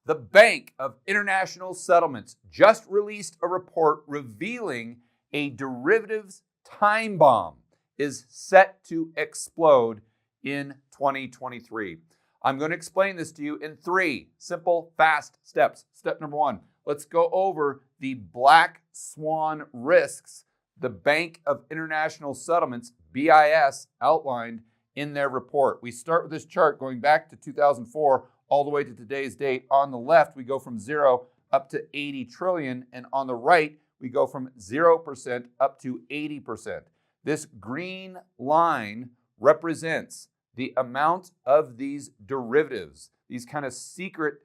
The Bank of International Settlements just released a report revealing a derivatives time bomb is set to explode in 2023. I'm going to explain this to you in 3 simple, fast steps. Step number 1, let's go over the black swan risks the Bank of International Settlements, BIS, outlined in their report. We start with this chart going back to 2004 all the way to today's date. On the left, we go from 0 up to 80 trillion, and on the right, we go from 0% up to 80%. This green line represents the amount of these derivatives, these kind of secret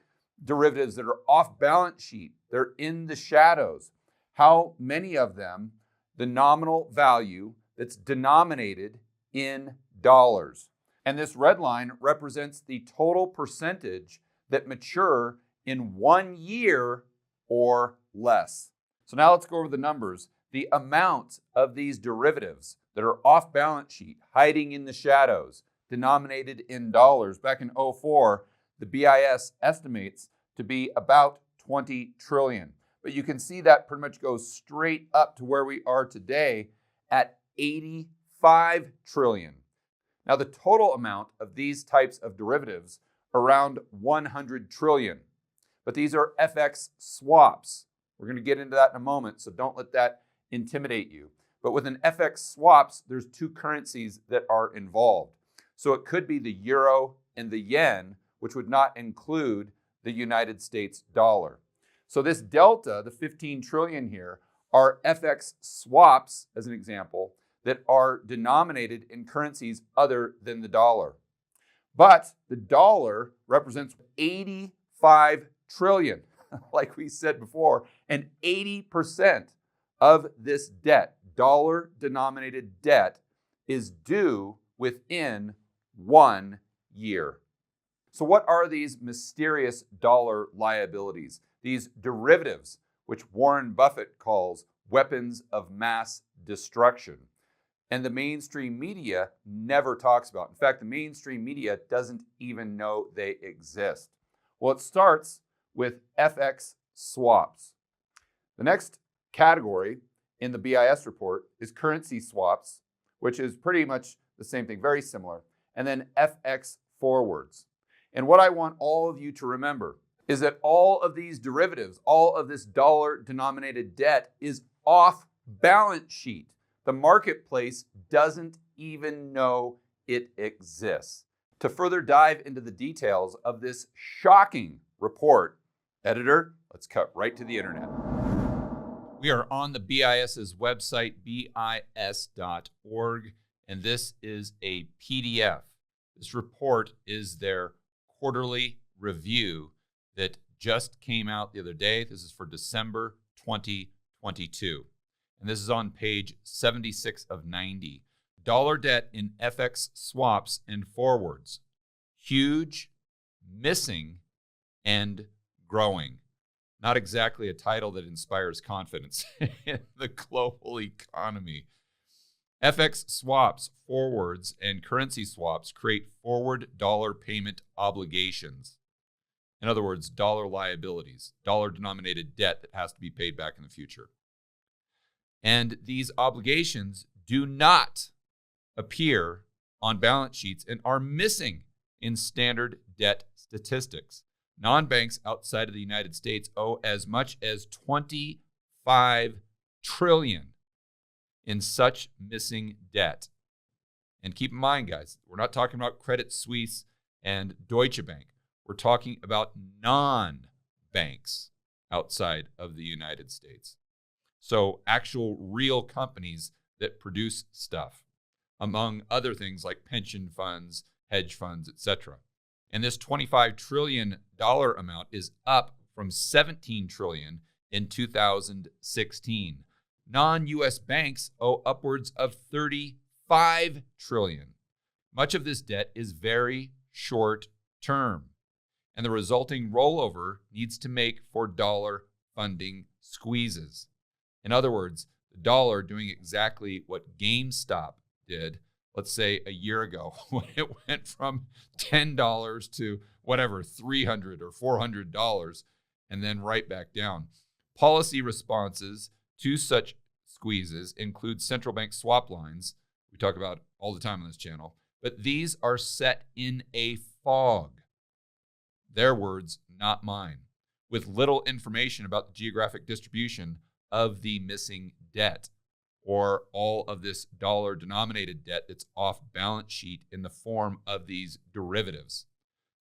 derivatives that are off balance sheet. They're in the shadows. How many of them, the nominal value that's denominated in dollars. And this red line represents the total percentage that mature in 1 year or less. So now let's go over the numbers. The amount of these derivatives that are off balance sheet, hiding in the shadows, denominated in dollars, back in 2004, the BIS estimates to be about 20 trillion. But you can see that pretty much goes straight up to where we are today at 85 trillion. Now, the total amount of these types of derivatives, around 100 trillion. But these are FX swaps. We're going to get into that in a moment, so don't let that intimidate you. But with an FX swaps, there's 2 currencies that are involved. So it could be the euro and the yen, which would not include the United States dollar. So this delta, the 15 trillion here, are FX swaps, as an example, that are denominated in currencies other than the dollar. But the dollar represents 85 trillion, like we said before, and 80% of this debt, dollar-denominated debt, is due within 1 year. So what are these mysterious dollar liabilities? These derivatives, which Warren Buffett calls weapons of mass destruction. And the mainstream media never talks about. In fact, the mainstream media doesn't even know they exist. Well, it starts with FX swaps. The next category in the BIS report is currency swaps, which is pretty much the same thing, very similar. And then FX forwards. And what I want all of you to remember is that all of these derivatives, all of this dollar-denominated debt is off balance sheet. The marketplace doesn't even know it exists. To further dive into the details of this shocking report, editor, let's cut right to the internet. We are on the BIS's website, bis.org, and this is a PDF. This report is their quarterly review that just came out the other day. This is for December 2022. And this is on page 76 of 90. Dollar debt in FX swaps and forwards. Huge, missing, and growing. Not exactly a title that inspires confidence in the global economy. FX swaps, forwards, and currency swaps create forward dollar payment obligations. In other words, dollar liabilities, dollar-denominated debt that has to be paid back in the future. And these obligations do not appear on balance sheets and are missing in standard debt statistics. Non-banks outside of the United States owe as much as 25 trillion in such missing debt. And keep in mind, guys, we're not talking about Credit Suisse and Deutsche Bank. We're talking about non-banks outside of the United States. So actual real companies that produce stuff, among other things like pension funds, hedge funds, etc. And this $25 trillion amount is up from $17 trillion in 2016. Non-U.S. banks owe upwards of $35 trillion. Much of this debt is very short term, and the resulting rollover needs to make for dollar funding squeezes. In other words, the dollar doing exactly what GameStop did let's say a year ago, when it went from $10 to whatever, $300 or $400, and then right back down. Policy responses to such squeezes include central bank swap lines, we talk about all the time on this channel, but these are set in a fog. Their words, not mine, with little information about the geographic distribution of the missing debt, or all of this dollar-denominated debt that's off balance sheet in the form of these derivatives.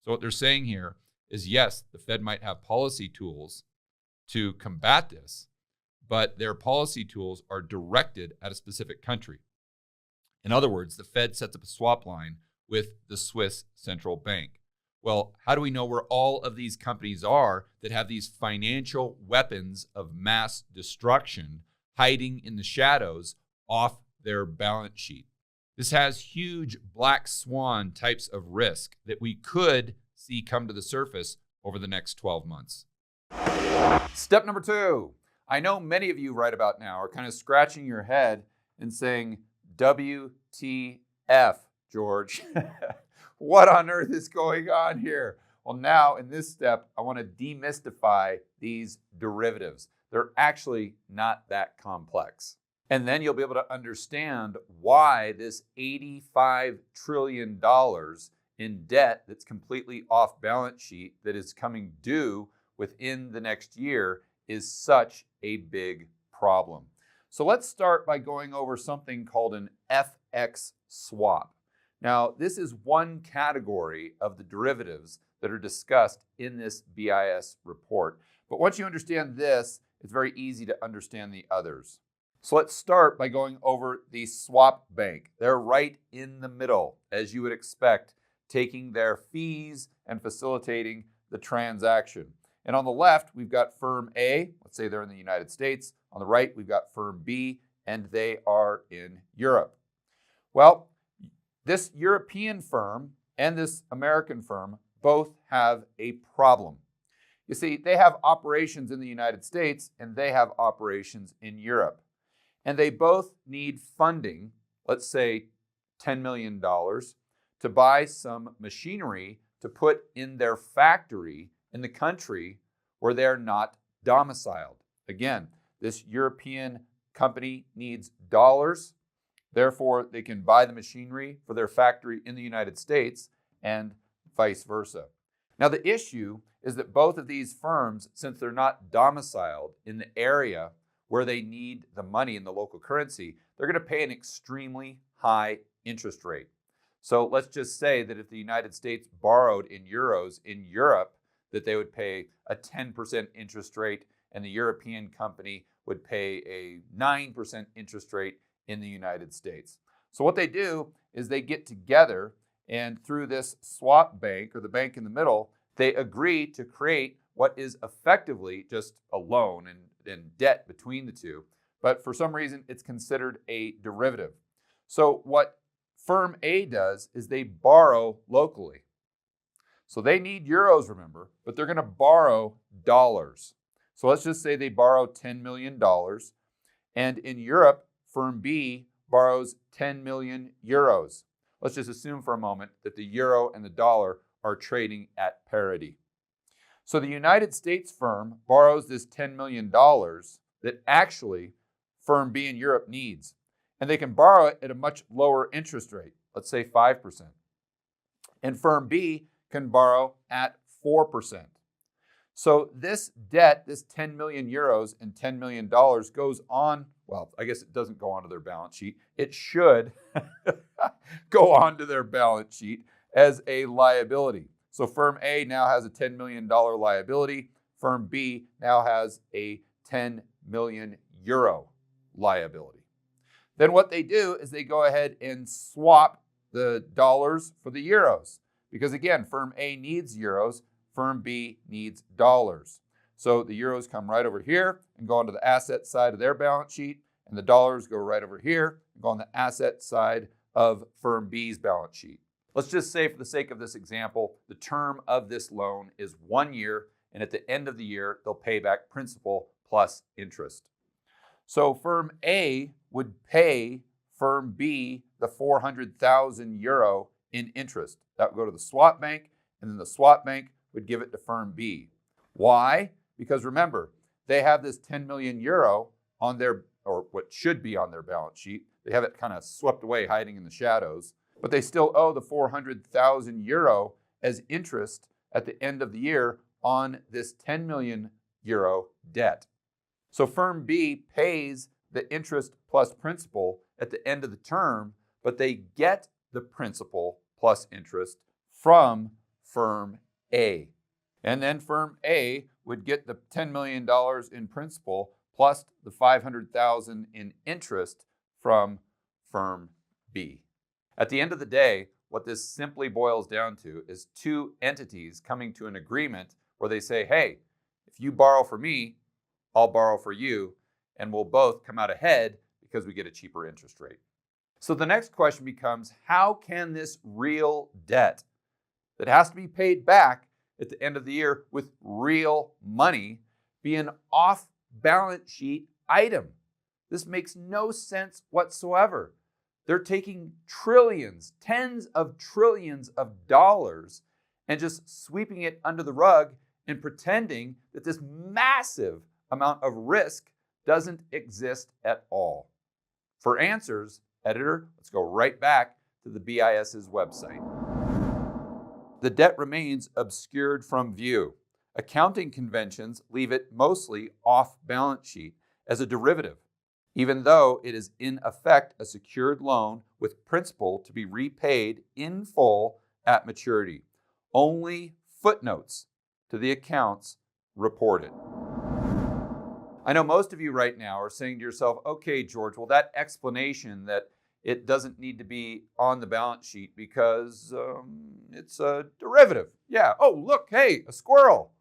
So what they're saying here is, yes, the Fed might have policy tools to combat this, but their policy tools are directed at a specific country. In other words, the Fed sets up a swap line with the Swiss central bank. Well, how do we know where all of these companies are that have these financial weapons of mass destruction hiding in the shadows off their balance sheet? This has huge black swan types of risk that we could see come to the surface over the next 12 months. Step number 2. I know many of you right about now are kind of scratching your head and saying, WTF, George? What on earth is going on here? Well, now in this step, I want to demystify these derivatives. They're actually not that complex. And then you'll be able to understand why this $85 trillion in debt that's completely off balance sheet that is coming due within the next year is such a big problem. So let's start by going over something called an FX swap. Now, this is one category of the derivatives that are discussed in this BIS report. But once you understand this, it's very easy to understand the others. So let's start by going over the swap bank. They're right in the middle, as you would expect, taking their fees and facilitating the transaction. And on the left, we've got firm A. Let's say they're in the United States. On the right, we've got firm B, and they are in Europe. Well, this European firm and this American firm both have a problem. You see, they have operations in the United States and they have operations in Europe. And they both need funding, let's say $10 million, to buy some machinery to put in their factory in the country where they're not domiciled. Again, this European company needs dollars. Therefore, they can buy the machinery for their factory in the United States and vice versa. Now, the issue is that both of these firms, since they're not domiciled in the area where they need the money in the local currency, they're going to pay an extremely high interest rate. So let's just say that if the United States borrowed in euros in Europe, that they would pay a 10% interest rate and the European company would pay a 9% interest rate in the United States. So what they do is they get together and through this swap bank or the bank in the middle, they agree to create what is effectively just a loan and debt between the two. But for some reason, it's considered a derivative. So what firm A does is they borrow locally. So they need euros, remember, but they're going to borrow dollars. So let's just say they borrow $10 million. And in Europe, firm B borrows 10 million euros. Let's just assume for a moment that the euro and the dollar are trading at parity. So the United States firm borrows this $10 million that actually firm B in Europe needs. And they can borrow it at a much lower interest rate, let's say 5%. And firm B can borrow at 4%. So this debt, this 10 million euros and $10 million goes on, well, I guess it doesn't go onto their balance sheet. It should go onto their balance sheet as a liability. So firm A now has a $10 million liability. Firm B now has a 10 million euro liability. Then what they do is they go ahead and swap the dollars for the euros. Because again, firm A needs euros, firm B needs dollars. So the euros come right over here and go onto the asset side of their balance sheet, and the dollars go right over here and go on the asset side of firm B's balance sheet. Let's just say, for the sake of this example, the term of this loan is 1 year, and at the end of the year, they'll pay back principal plus interest. So firm A would pay firm B the 400,000 euro in interest. That would go to the swap bank, and then the swap bank would give it to firm B. Why? Because remember, they have this 10 million euro on their, or what should be on their balance sheet. They have it kind of swept away, hiding in the shadows, but they still owe the 400,000 euro as interest at the end of the year on this 10 million euro debt. So firm B pays the interest plus principal at the end of the term, but they get the principal plus interest from firm A. And then firm A would get the $10 million in principal plus the 500,000 in interest from firm B. At the end of the day, what this simply boils down to is two entities coming to an agreement where they say, hey, if you borrow for me, I'll borrow for you, and we'll both come out ahead because we get a cheaper interest rate. So the next question becomes, how can this real debt that has to be paid back at the end of the year with real money be an off-balance sheet item? This makes no sense whatsoever. They're taking trillions, tens of trillions of dollars, and just sweeping it under the rug and pretending that this massive amount of risk doesn't exist at all. For answers, editor, let's go right back to the BIS's website. The debt remains obscured from view. Accounting conventions leave it mostly off balance sheet as a derivative, even though it is in effect a secured loan with principal to be repaid in full at maturity. Only footnotes to the accounts reported. I know most of you right now are saying to yourself, okay, George, well, that explanation that it doesn't need to be on the balance sheet because it's a derivative. Yeah, oh, look, hey, a squirrel.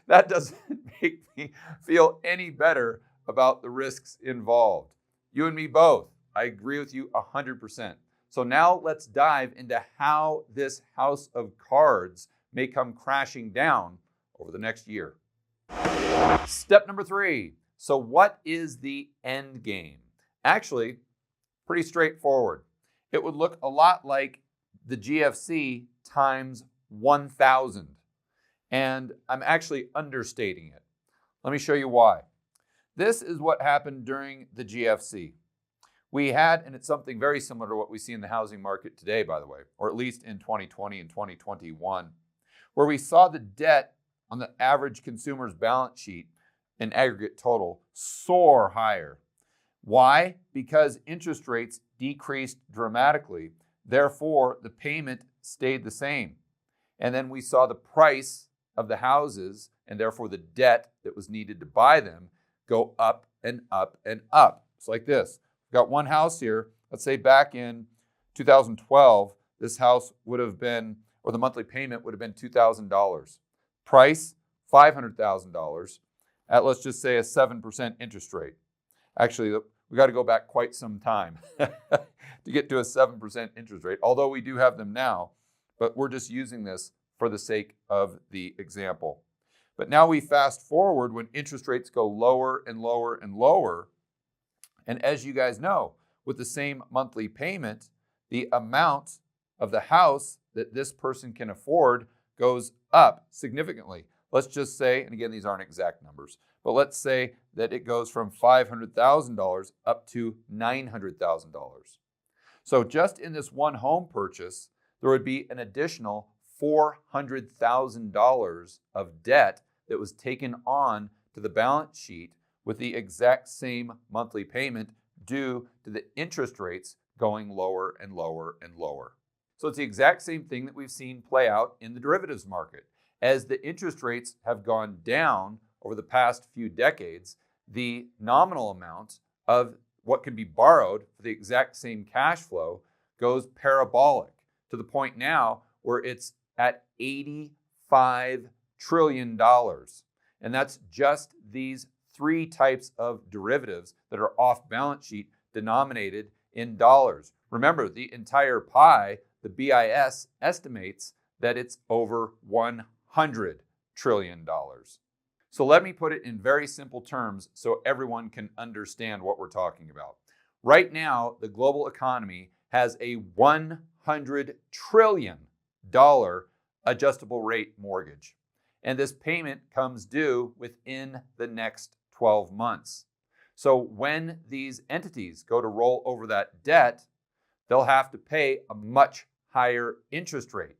That doesn't make me feel any better about the risks involved. You and me both. I agree with you 100%. So now let's dive into how this house of cards may come crashing down over the next year. Step number 3. So what is the end game? Actually, pretty straightforward. It would look a lot like the GFC times 1,000. And I'm actually understating it. Let me show you why. This is what happened during the GFC. We had, and it's something very similar to what we see in the housing market today, by the way, or at least in 2020 and 2021, where we saw the debt on the average consumer's balance sheet in aggregate total soar higher. Why? Because interest rates decreased dramatically. Therefore, the payment stayed the same. And then we saw the price of the houses, and therefore the debt that was needed to buy them, go up and up and up. It's like this. We've got one house here. Let's say back in 2012, this house would have been, or the monthly payment would have been $2,000. Price, $500,000 at, let's just say, a 7% interest rate. Actually, we got to go back quite some time to get to a 7% interest rate, although we do have them now, but we're just using this for the sake of the example. But now we fast forward when interest rates go lower and lower and lower. And as you guys know, with the same monthly payment, the amount of the house that this person can afford goes up significantly. Let's just say, and again, these aren't exact numbers, but let's say that it goes from $500,000 up to $900,000. So just in this one home purchase, there would be an additional $400,000 of debt that was taken on to the balance sheet with the exact same monthly payment due to the interest rates going lower and lower and lower. So it's the exact same thing that we've seen play out in the derivatives market. As the interest rates have gone down over the past few decades, the nominal amount of what can be borrowed for the exact same cash flow goes parabolic to the point now where it's at $85 trillion. And that's just these 3 types of derivatives that are off balance sheet denominated in dollars. Remember, the entire pie, the BIS estimates that it's over $100 trillion. So let me put it in very simple terms so everyone can understand what we're talking about. Right now, the global economy has a $100 trillion adjustable rate mortgage. And this payment comes due within the next 12 months. So when these entities go to roll over that debt, they'll have to pay a much higher interest rate,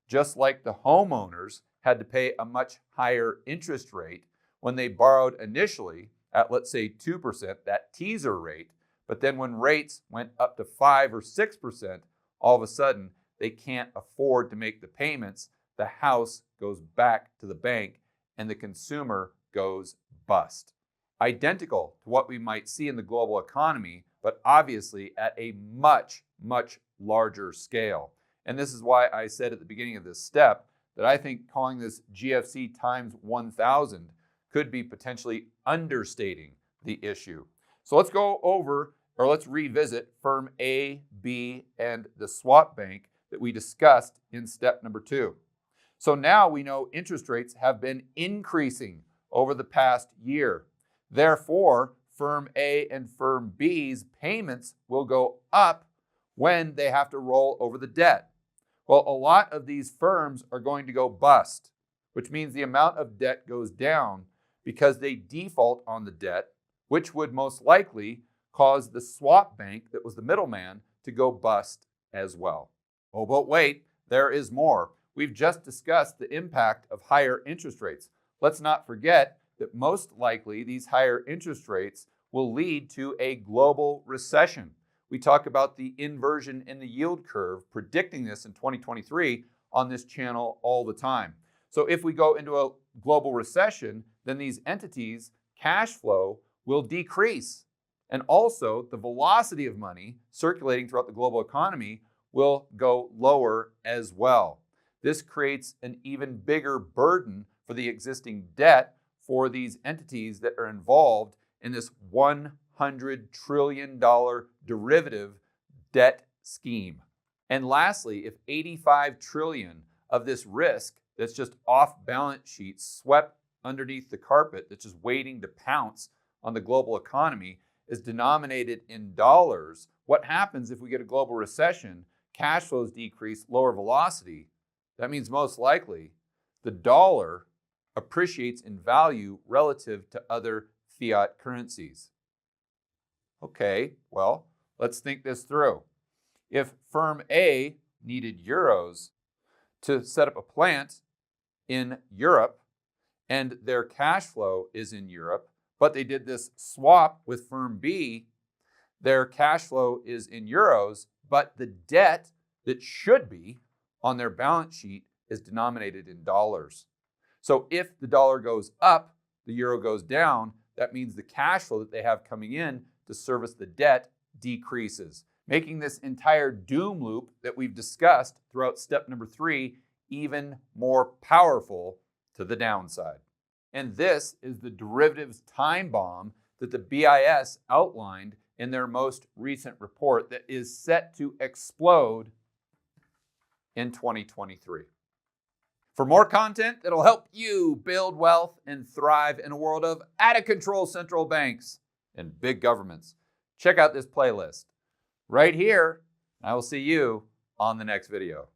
just like the homeowners had to pay a much higher interest rate when they borrowed initially at, let's say, 2%, that teaser rate. But then when rates went up to 5 or 6%, all of a sudden they can't afford to make the payments. The house goes back to the bank and the consumer goes bust. Identical to what we might see in the global economy, but obviously at a much, much larger scale. And this is why I said at the beginning of this step that I think calling this GFC times 1,000 could be potentially understating the issue. So let's go over, or let's revisit firm A, B, and the swap bank that we discussed in step number 2. So now we know interest rates have been increasing over the past year. Therefore, firm A and firm B's payments will go up when they have to roll over the debt. Well, a lot of these firms are going to go bust, which means the amount of debt goes down because they default on the debt, which would most likely cause the swap bank that was the middleman to go bust as well. Oh, but wait, there is more. We've just discussed the impact of higher interest rates. Let's not forget that most likely these higher interest rates will lead to a global recession. We talk about the inversion in the yield curve, predicting this in 2023 on this channel all the time. So if we go into a global recession, then these entities' cash flow will decrease. And also the velocity of money circulating throughout the global economy will go lower as well. This creates an even bigger burden for the existing debt for these entities that are involved in this $100 trillion derivative debt scheme. And lastly, if 85 trillion of this risk that's just off balance sheet, swept underneath the carpet, that's just waiting to pounce on the global economy, is denominated in dollars, what happens if we get a global recession, cash flows decrease, lower velocity? That means most likely the dollar appreciates in value relative to other fiat currencies. Okay, well, let's think this through. If firm A needed euros to set up a plant in Europe and their cash flow is in Europe, but they did this swap with firm B, their cash flow is in euros, but the debt that should be on their balance sheet is denominated in dollars. So if the dollar goes up, the euro goes down, that means the cash flow that they have coming in to service the debt decreases, making this entire doom loop that we've discussed throughout step number 3 even more powerful to the downside. And this is the derivatives time bomb that the BIS outlined in their most recent report that is set to explode in 2023. For more content that'll help you build wealth and thrive in a world of out-of-control central banks and big governments, check out this playlist right here. I will see you on the next video.